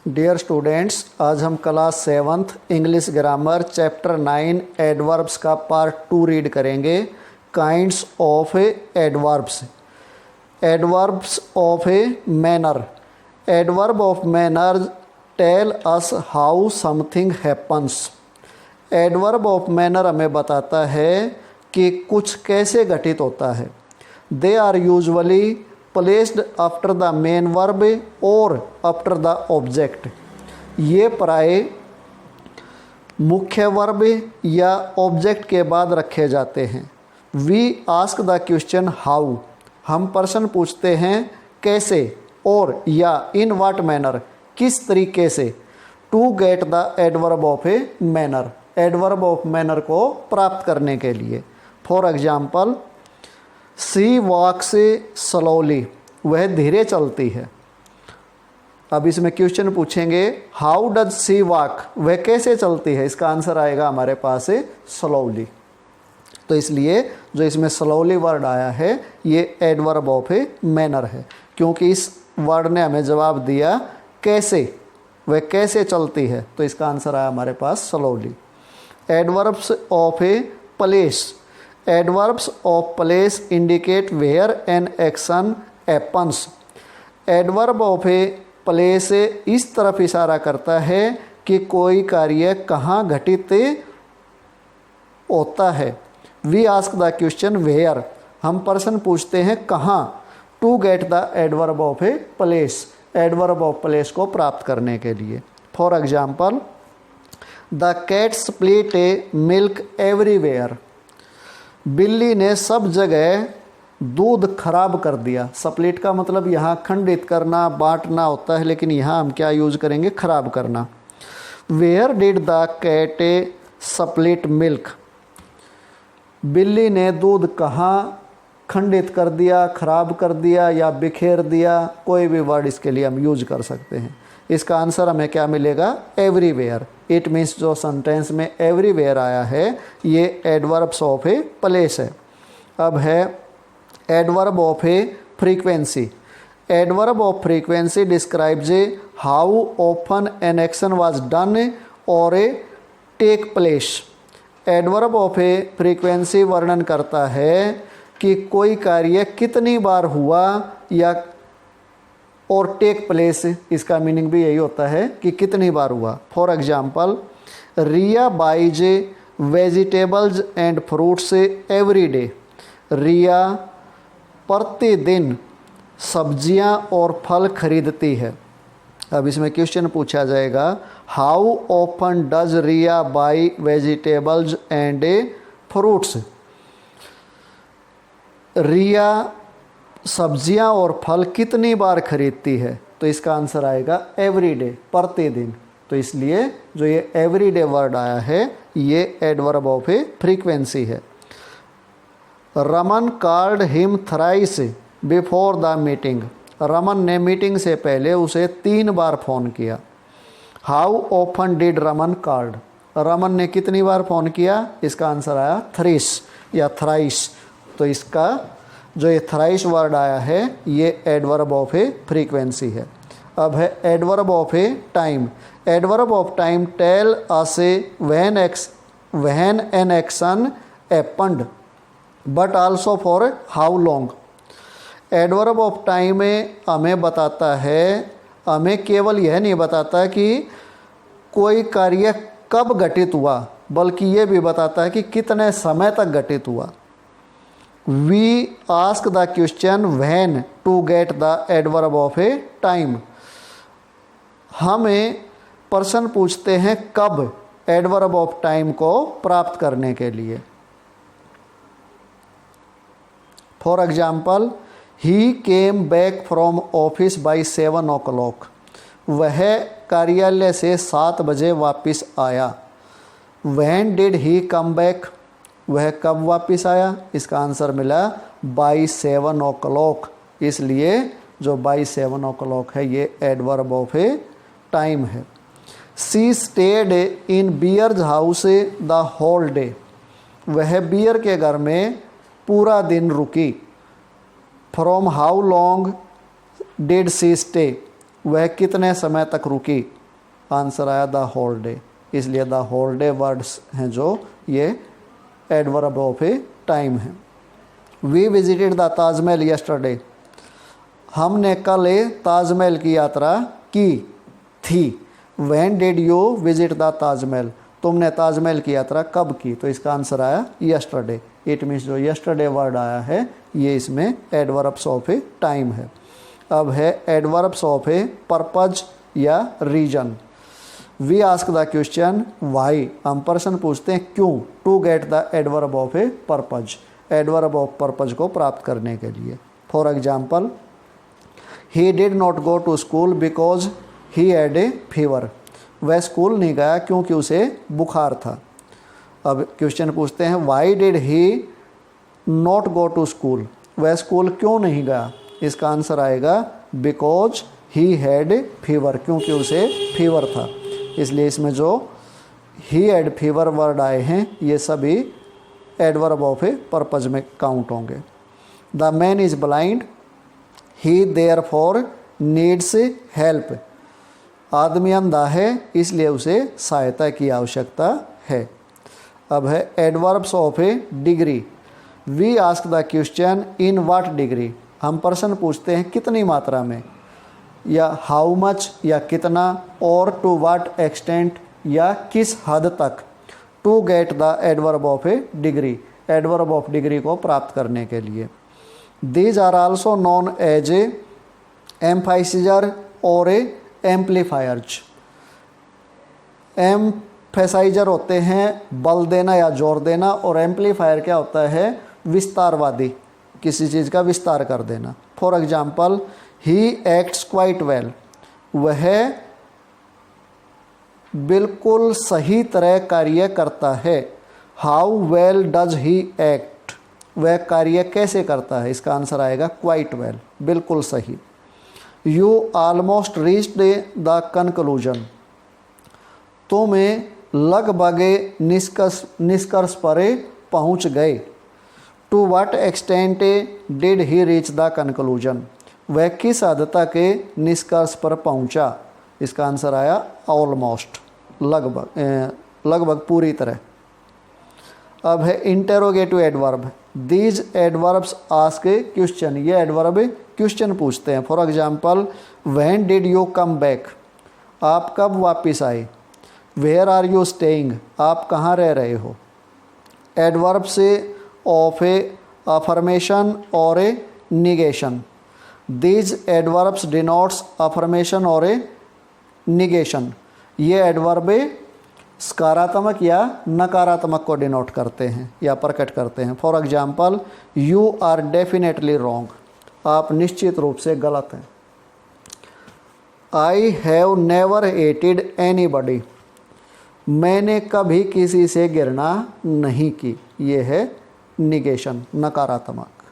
Dear students, आज हम class 7th English grammar chapter 9 adverbs का पार्ट 2 रीड करेंगे। Kinds of adverbs. Adverbs of a manner. Adverb of manner tell us how something happens. Adverb of manner हमें बताता है कि कुछ कैसे घटित होता है। They are usually placed after the main verb और आफ्टर द ऑब्जेक्ट। ये प्राय मुख्य वर्ब या ऑब्जेक्ट के बाद रखे जाते हैं। We ask the question how. हम प्रश्न पूछते हैं कैसे और या इन व्हाट मैनर, किस तरीके से। To get the adverb of a manner. Adverb of manner को प्राप्त करने के लिए। For example, she walks slowly. वह धीरे चलती है। अब इसमें क्वेश्चन पूछेंगे हाउ डज सी वॉक। वह कैसे चलती है। इसका आंसर आएगा हमारे पास स्लोली। तो इसलिए जो इसमें स्लोली वर्ड आया है ये एडवर्ब ऑफ ए मैनर है, क्योंकि इस वर्ड ने हमें जवाब दिया कैसे, वह कैसे चलती है। तो इसका आंसर आया हमारे पास slowly. Adverbs of a place. Adverbs of place indicate where an action happens. Adverb of a place इस तरफ इशारा करता है कि कोई कार्य कहाँ घटित होता है। We ask the question where. हम प्रश्न पूछते हैं कहाँ। To get the adverb of a place. Adverb of place को प्राप्त करने के लिए। For example, the cat split a milk everywhere. बिल्ली ने सब जगह दूध खराब कर दिया। स्प्लिट का मतलब यहाँ खंडित करना, बांटना होता है, लेकिन यहाँ हम क्या यूज करेंगे, खराब करना। Where did the cat split milk. बिल्ली ने दूध कहाँ खंडित कर दिया, खराब कर दिया या बिखेर दिया। कोई भी वर्ड इसके लिए हम यूज कर सकते हैं। इसका आंसर हमें क्या मिलेगा, एवरीवेयर। इट मीन्स जो सेंटेंस में एवरीवेयर आया है ये एडवर्ब्स ऑफ ए प्लेस है। अब है adverb of a frequency. Adverb of frequency describes a how often an action was done और a take place. Adverb of a frequency वर्णन करता है कि कोई कार्य कितनी बार हुआ या और टेक प्लेस, इसका मीनिंग भी यही होता है कि कितनी बार हुआ। For example, Riya buys vegetables and fruits every day. Riya प्रतिदिन सब्जियां और फल खरीदती है। अब इसमें क्वेश्चन पूछा जाएगा how often does Riya buy vegetables and fruits. Riya सब्जियां और फल कितनी बार खरीदती है। तो इसका आंसर आएगा एवरीडे, प्रतिदिन। तो इसलिए जो ये एवरीडे वर्ड आया है ये एडवर्ब ऑफ ए फ्रीक्वेंसी है। Raman called him thrice before the meeting. Raman ने मीटिंग से पहले उसे 3 बार फ़ोन किया। How often did Raman called. Raman ने कितनी बार फ़ोन किया। इसका आंसर आया थ्रिस या थ्राइस। तो इसका जो ये थ्राइस वर्ड आया है ये एडवर्ब ऑफ ए फ्रीक्वेंसी है। अब है adverb of a time. Adverb of time tell us when an action happened but also for how long. Adverb of time हमें बताता है, हमें केवल यह नहीं बताता कि कोई कार्य कब घटित हुआ, बल्कि ये भी बताता है कि कितने समय तक घटित हुआ। We ask the question when to get the adverb of a time। हमें प्रश्न पूछते हैं कब एडवर्ब ऑफ टाइम को प्राप्त करने के लिए। For example, he came back from office by 7 o'clock। वह कार्यालय से 7 बजे वापस आया। When did he come back। वह कब वापस आया। इसका आंसर मिला बाई 7 o'clock। इसलिए जो बाई 7 o'clock है ये एडवर्ब ऑफ ए टाइम है। She stayed in bear's house the whole day. वह बियर के घर में पूरा दिन रुकी। From how long did she stay. वह कितने समय तक रुकी? आंसर आया द होल डे। इसलिए द होल डे वर्ड्स हैं जो ये एडवर्ब ऑफ ए टाइम है। We visited the Taj Mahal yesterday. हमने कल ताजमहल की यात्रा की थी। When did you visit the Taj Mahal? तुमने ताजमहल की यात्रा कब की? तो इसका आंसर आया यस्टरडे। इट मीन्स जो यस्टरडे वर्ड आया है ये इसमें एडवर्ब्स ऑफ ए टाइम है। अब है एडवर्ब्स ऑफ ए पर्पज या reason. We ask the question why. हम प्रश्न पूछते हैं क्यों, to get the adverb of a purpose, adverb of purpose को प्राप्त करने के लिए। For example, he did not go to school because he had a fever. वह स्कूल नहीं गया क्योंकि उसे बुखार था। अब क्वेश्चन पूछते हैं why did he not go to school? वह स्कूल क्यों नहीं गया? इसका आंसर आएगा बिकॉज ही हैड फीवर, क्योंकि उसे फीवर था। इसलिए इसमें जो ही हैड फीवर वर्ड आए हैं ये सभी एडवर्ब ऑफ ए पर्पज में काउंट होंगे। The man is blind, he therefore needs help. आदमी अंधा है इसलिए उसे सहायता की आवश्यकता है। अब है adverbs of a degree. We ask the question in what degree. हम प्रश्न पूछते हैं कितनी मात्रा में, या हाउ मच या कितना, और टू व्हाट एक्सटेंट या किस हद तक। To get the adverb of a degree, adverb of degree को प्राप्त करने के लिए। These are also known as a emphasizer और ए एम्पलीफायर्स। एम्फेसाइजर होते हैं बल देना या जोर देना, और एम्पलीफायर क्या होता है? विस्तारवादी, किसी चीज़ का विस्तार कर देना। For example, he acts quite well. वह बिल्कुल सही तरह कार्य करता है। How well does he act? वह कार्य कैसे करता है? इसका आंसर आएगा क्वाइट वेल, बिल्कुल सही। You almost reached the conclusion. तुम्हें लगभग निष्कर्ष पर पहुंच गए। To what extent did he reach the conclusion? वह किस हद तक निष्कर्ष पर पहुंचा? इसका आंसर आया ऑलमोस्ट, लगभग पूरी तरह। अब है interrogative adverb. These adverbs ask question. ये एडवर्ब क्वेश्चन पूछते हैं। For example, when did you come back? आप कब वापस आए? Where are you staying? आप कहाँ रह रहे हो? एडवर्ब से ऑफ ए अफर्मेशन और a negation. These adverbs denotes affirmation और ए निगेशन। ये एडवर्ब सकारात्मक या नकारात्मक को डिनोट करते हैं या प्रकट करते हैं। For example, you are definitely wrong. आप निश्चित रूप से गलत हैं। I have never hated anybody. मैंने कभी किसी से घृणा नहीं की। ये है निगेशन, नकारात्मक।